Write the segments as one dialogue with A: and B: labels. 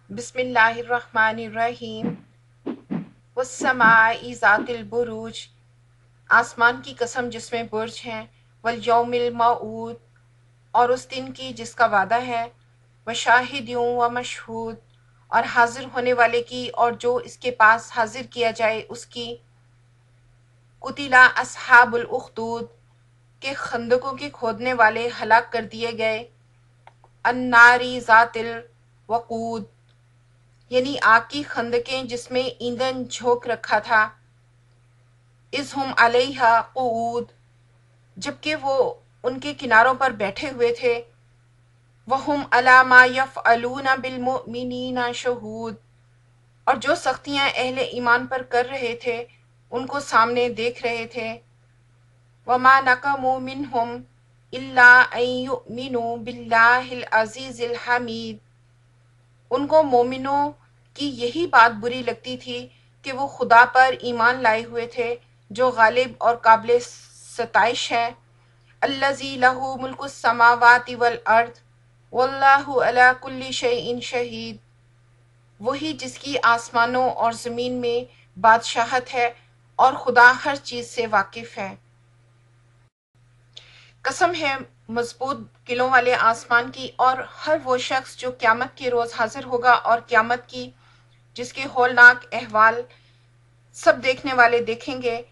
A: बिस्मिल्लाहिर्रहमानिर्रहीम। वस्समाई ज़ातिल बुरूज, आसमान की कसम जिसमें बुर्ज हैं। वल यौमिल मऊद, और उस दिन की जिसका वादा है। व शाहिद्यों व मशहूद, और हाजिर होने वाले की और जो इसके पास हाजिर किया जाए उसकी। कुतिला अस्हाबुल उख्दूद, के खंदकों के खोदने वाले हलाक कर दिए गए। अन्नारी ज़ातिल वक़ूद, यानी आग की खंदकें जिसमें ईंधन झोंक रखा था। इज़ हुम अलैहा क़ुऊद, जबकि वो उनके किनारों पर बैठे हुए थे। वहुम अला मा यफ़अलूना बिलमुमिनीना शहूद, और जो सख्तियां अहले ईमान पर कर रहे थे उनको सामने देख रहे थे। वमा नक़मू मिनहुम इल्ला अन युमिनू बिल्लाहिल अज़ीज़िल हमीद, उनको मोमिनों की यही बात बुरी लगती थी कि वो खुदा पर ईमान लाए हुए थे जो गालिब और काबिल सताइश है। अल्लज़ी लहू मुल्कुस समावाति वल अर्द वल्लाहु अला कुल्ली शैइन शहीद, वही जिसकी आसमानों और ज़मीन में बादशाहत है और खुदा हर चीज़ से वाकिफ़ है। कसम है मजबूत किलों वाले आसमान की और हर वो शख्स जो क़यामत के रोज़ हाजिर होगा और क़यामत की जिसके हौलनाक अहवाल सब देखने वाले देखेंगे।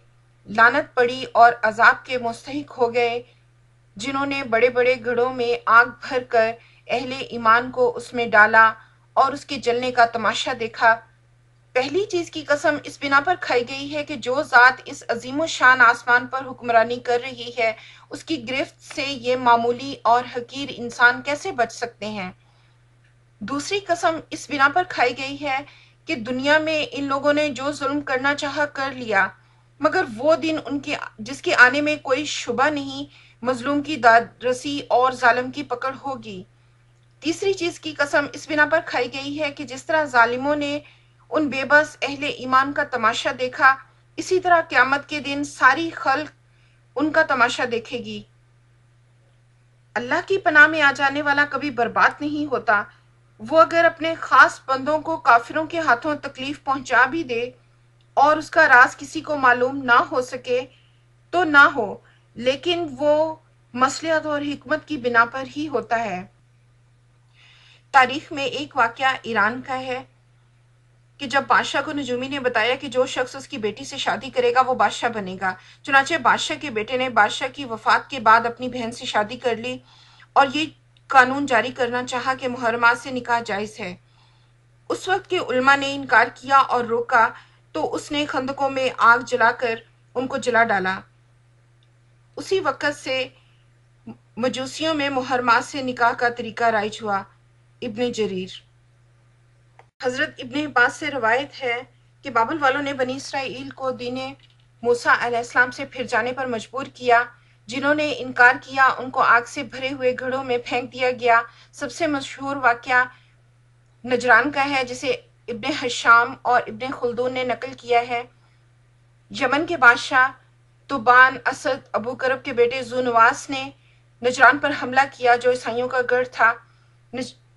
A: लानत पड़ी और अजाब के मुस्तहिक हो गए जिन्होंने बड़े बड़े घड़ों में आग भर कर अहले ईमान को उसमें डाला और उसके जलने का तमाशा देखा। पहली चीज की कसम इस बिना पर खाई गई है कि जो ज़ात इस अजीम शान आसमान पर हुक्मरानी कर रही है उसकी गिरफ्त से ये मामूली और हकीर इंसान कैसे बच सकते हैं। दूसरी कसम इस बिना पर खाई गई है कि दुनिया में इन लोगों ने जो जुल्म करना चाहा कर लिया, मगर वो दिन उनके जिसके आने में कोई शुबा नहीं, मजलूम की दादरसी और जालिम की पकड़ होगी। तीसरी चीज की कसम इस बिना पर खाई गई है कि जिस तरह जालिमों ने उन बेबस अहले ईमान का तमाशा देखा, इसी तरह क़यामत के दिन सारी खल्क उनका तमाशा देखेगी। अल्लाह की पनाह में आ जाने वाला कभी बर्बाद नहीं होता। वो अगर अपने खास बंदों को काफिरों के हाथों तकलीफ पहुंचा भी दे और उसका राज किसी को मालूम ना हो सके तो ना हो, लेकिन वो मसलिहत और हिकमत की बिना पर ही होता है। तारीख में एक वाकया ईरान का है कि जब बादशाह को नजूमी ने बताया कि जो शख्स उसकी बेटी से शादी करेगा वो बादशाह बनेगा, चुनाचे बादशाह के बेटे ने बादशाह की वफात के बाद अपनी बहन से शादी कर ली और ये कानून जारी करना चाहा कि मुहर्रमात से निकाह जायज़ है। उस वक्त के उलमा ने इनकार किया और रोका तो उसने खंदकों में आग जलाकर उनको जला डाला। उसी वक़्त से मजूसियों में मुहर्रमात से निकाह का तरीका राइज हुआ। इब्न जरीर। हज़रत इब्न अब्बास से रवायत है कि बाबुल वालों ने बनी इसराइल को दीने मूसा अलैहिस्सलाम से फिर जाने पर मजबूर किया। जिन्होंने इनकार किया उनको आग से भरे हुए घड़ों में फेंक दिया गया। सबसे मशहूर वाकया नजरान का है जिसे इब्न हशाम और इब्न खुल्दून ने नकल किया है। यमन के बादशाह तुबान असद अबू करब के बेटे जुनवास ने नजरान पर हमला किया जो ईसाइयों का गढ़ था।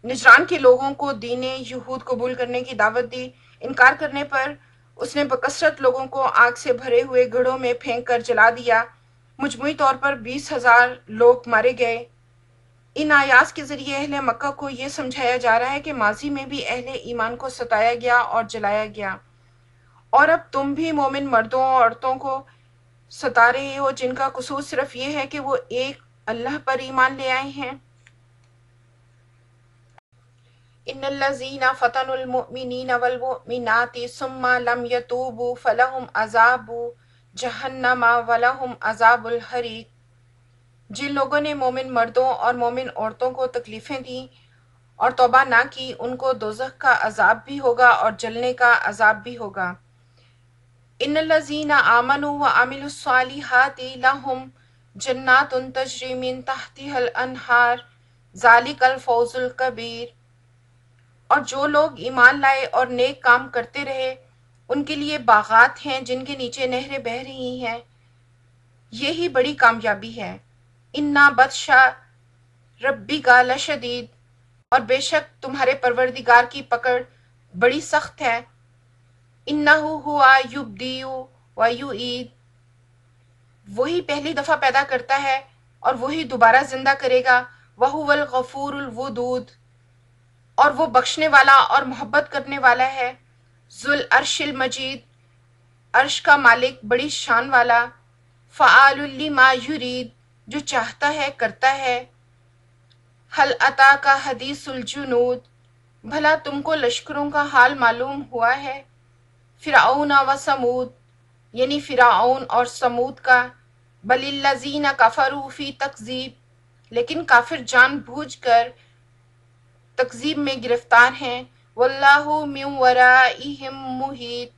A: नजरान के लोगों को दीने यहूद कबूल करने की दावत दी। इनकार करने पर उसने बकसरत लोगों को आग से भरे हुए घड़ों में फेंक कर जला दिया। मजमूई तौर पर 20,000 लोग मारे गए। इन आयात के जरिए अहले मक्का को ये समझाया जा रहा है कि माजी में भी अहले ईमान को सताया गया और जलाया गया, और अब तुम भी मोमिन मर्दों और औरतों को सता रहे हो जिनका कसूर सिर्फ ये है कि वो एक अल्लाह पर ईमान ले आए हैं। इन्नल्लज़ीना फ़तनुल मुअमिनीना वल मुअमिनाति सुम्मा लम यतूबू फलहुम अज़ाबु जहन्नमा वलहुम अज़ाबुल हरीक, जिन लोगों ने मोमिन मर्दों और मोमिन औरतों को तकलीफ़ें दी और तौबा ना की उनको दोज़ख का अज़ाब भी होगा और जलने का अज़ाब भी होगा। इन्नल्लज़ीना आमनू व अमिलुस्सालिहाति लहुम जन्नातुन तजरी मिन तहतिहल अनहार ज़ालिकल फ़ौज़ुल कबीर, और जो लोग ईमान लाए और नेक काम करते रहे उनके लिए बागात हैं जिनके नीचे नहरें बह रही हैं, यही बड़ी कामयाबी है। इन्ना बदशा रब्बिका लशदीद, اور بے شک تمہارے پروردگار کی پکڑ بڑی سخت ہے۔ انہو ہوا یبدیو و یعید، وہی پہلی دفعہ پیدا کرتا ہے اور وہی دوبارہ زندہ کرے گا۔ وہو الغفور الودود، اور وہ بخشنے والا اور محبت کرنے والا ہے۔ ذو العرش المجید، عرش کا مالک بڑی شان والا۔ فعال لما یرید، جو چاہتا ہے کرتا ہے۔ حل اتاک حدیث الجنود، بھلا تم کو لشکروں کا حال معلوم ہوا ہے۔ فرعون و سمود، یعنی فرعون اور سمود کا۔ بل الذین کفروا فی تکذیب، لیکن کافر جان بوجھ کر تکذیب میں گرفتار ہیں۔ واللہ من ورائہم محیط،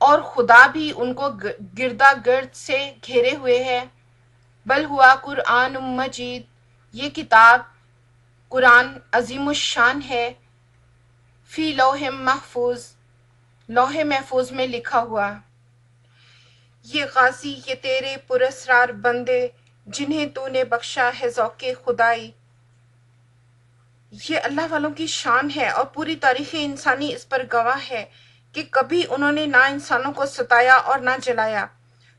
A: اور خدا بھی ان کو گردا گرد سے گھیرے ہوئے ہے۔ بل ہوا قرآن مجید، یہ کتاب قرآن عظیم الشان ہے۔ فی لوح محفوظ، لوح محفوظ میں لکھا ہوا۔ یہ غازی، یہ تیرے پراسرار بندے جنہیں تو نے بخشا ہے ذوق خدائی۔ یہ اللہ والوں کی شان ہے اور پوری تاریخ انسانی اس پر گواہ ہے کہ کبھی انہوں نے نہ انسانوں کو ستایا اور نہ جلایا۔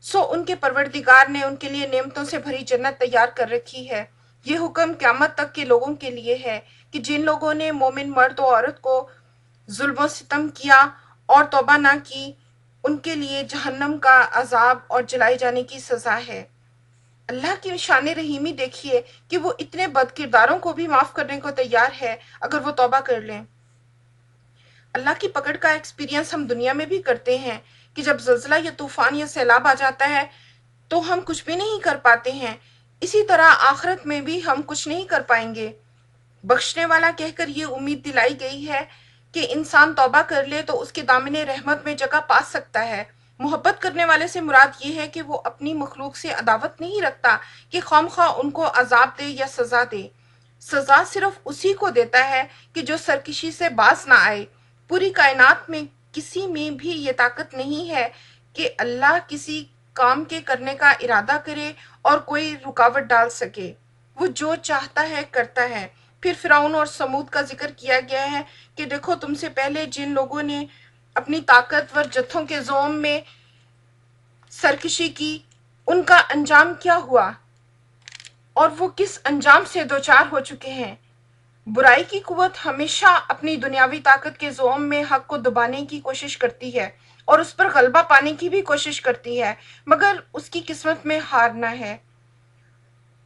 A: سو ان کے پروردگار نے ان کے لیے نعمتوں سے بھری جنت تیار کر رکھی ہے۔ یہ حکم قیامت تک کے لوگوں کے لیے ہے کہ جن لوگوں نے مومن مرد و عورت کو ظلم و ستم کیا اور توبہ نہ کی، ان کے لیے جہنم کا عذاب اور جلائے جانے کی سزا ہے۔ اللہ کی شان رحیمی دیکھیے کہ وہ اتنے بد کرداروں کو بھی معاف کرنے کو تیار ہے اگر وہ توبہ کر لیں۔ اللہ کی پکڑ کا ایکسپیرینس ہم دنیا میں بھی کرتے ہیں کہ جب زلزلہ یا طوفان یا سیلاب آ جاتا ہے تو ہم کچھ بھی نہیں کر پاتے ہیں۔ اسی طرح آخرت میں بھی ہم کچھ نہیں کر پائیں گے۔ بخشنے والا کہہ کر یہ امید دلائی گئی ہے کہ انسان توبہ کر لے تو اس کے دامن رحمت میں جگہ پا سکتا ہے۔ محبت کرنے والے سے مراد یہ ہے کہ وہ اپنی مخلوق سے عداوت نہیں رکھتا کہ خواہ ان کو عذاب دے یا سزا دے۔ سزا صرف اسی کو دیتا ہے کہ جو سرکشی سے باز نہ آئے۔ پوری کائنات میں کسی میں بھی یہ طاقت نہیں ہے کہ اللہ کسی کام کے کرنے کا ارادہ کرے اور کوئی رکاوٹ ڈال سکے۔ وہ جو چاہتا ہے کرتا ہے۔ پھر فرعون اور سمود کا ذکر کیا گیا ہے کہ دیکھو تم سے پہلے جن لوگوں نے اپنی طاقتور جتھوں کے زوم میں سرکشی کی، ان کا انجام کیا ہوا اور وہ کس انجام سے دوچار ہو چکے ہیں۔ برائی کی قوت ہمیشہ اپنی دنیاوی طاقت کے زوم میں حق کو دبانے کی کوشش کرتی ہے اور اس پر غلبہ پانے کی بھی کوشش کرتی ہے، مگر اس کی قسمت میں ہارنا ہے۔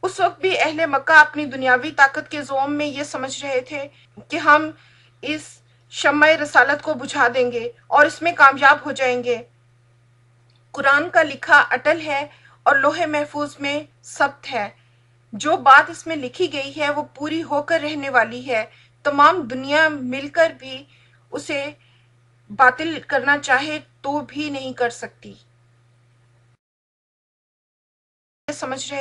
A: اس وقت بھی اہل مکہ اپنی دنیاوی طاقت کے زوم میں یہ سمجھ رہے تھے کہ ہم اس شمع رسالت کو بجھا دیں گے اور اس میں کامیاب ہو جائیں گے۔ قرآن کا لکھا اٹل ہے اور لوح محفوظ میں ثبت ہے۔ جو بات اس میں لکھی گئی ہے وہ پوری ہو کر رہنے والی ہے۔ تمام دنیا مل کر بھی اسے باطل کرنا چاہے تو بھی نہیں کر سکتی۔ سمجھ رہے